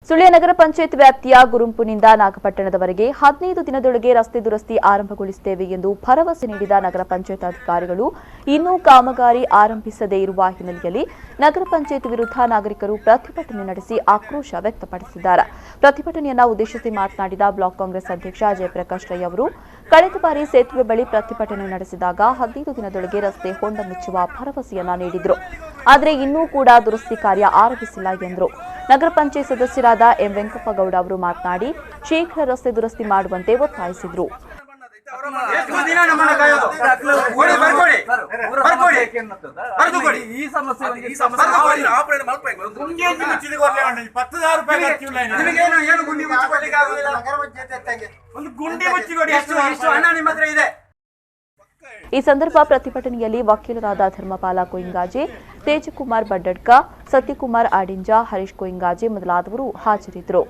ಸುಳ್ಯ ನಗರ ಪಂಚಾಯತ್ ವ್ಯಾಪ್ತಿಯ ಗುರುಂಪುನಿಂದ ನಾಗಪಟ್ಟಣದವರೆಗೆ 15 ದಿನದೊಳಗೆ ರಸ್ತೆ ದುರಸ್ತಿ ಆರಂಭಗೊಳಿಸುತ್ತೇವೆ ಎಂದು ಭರವಸೆ ನೀಡಿದ ನಗರ ಪಂಚಾಯತ್ ಅಧಿಕಾರಿಗಳು ಇನ್ನೂ ಕಾಮಗಾರಿ ಆರಂಭಿಸದೇ ಇರುವ ಹಿನ್ನೆಲೆಯಲ್ಲಿ ನಗರ ಪಂಚಾಯತ್ ವಿರುದ್ಧ ನಾಗರಿಕರು ಪ್ರತಿಭಟನೆ ನಡೆಸಿ ಆಕ್ರೋಶ ವ್ಯಕ್ತಪಡಿಸಿದ್ದಾರೆ. ಪ್ರತಿಭಟನೆಯನ್ನು ಉದ್ದೇಶಿಸಿ ಮಾತನಾಡಿದ ಬ್ಲಾಕ್ ಕಾಂಗ್ರೆಸ್ ಅಧ್ಯಕ್ಷ ಜಯಪ್ರಕಾಶ್ ರೈ ಅವರು ಕಳೆದ ಬಾರಿ ಸೇತುವೆ ಬಳಿ ಪ್ರತಿಭಟನೆ ನಡೆಸಿದಾಗ 15 ದಿನದೊಳಗೆ ರಸ್ತೆ ಹೊಂಡ ಮುಚ್ಚುವ ಭರವಸೆಯನ್ನ ನೀಡಿದ್ರು. ಆದರೆ ಇನ್ನೂ ಕೂಡ ದುರಸ್ತಿ ಕಾರ್ಯ ಆರಂಭಿಸಿಲ್ಲ ಎಂದರು. ನಗರ ಪಂಚಾಯತ್ ಸದಸ್ಯರಾದ ಎಂ ವೆಂಕಪ್ಪಗೌಡ ಅವರು ಮಾತನಾಡಿ ಶೀಘ್ರ ರಸ್ತೆ ದುರಸ್ತಿ ಮಾಡುವಂತೆ ಒತ್ತಾಯಿಸಿದರು. ಈ ಸಂದರ್ಭ ಪ್ರತಿಭಟನೆಯಲ್ಲಿ ವಕೀಲರಾದ ಧರ್ಮಪಾಲ ಕೊಯಿಂಗಾಜೆ, ತೇಜಕುಮಾರ್ ಬಡ್ಡಡ್ಕ, ಸತ್ಯಕುಮಾರ್ ಆಡಿಂಜ, ಹರೀಶ್ ಕೊಯಿಂಗಾಜೆ ಮೊದಲಾದವರು ಹಾಜರಿದ್ದರು.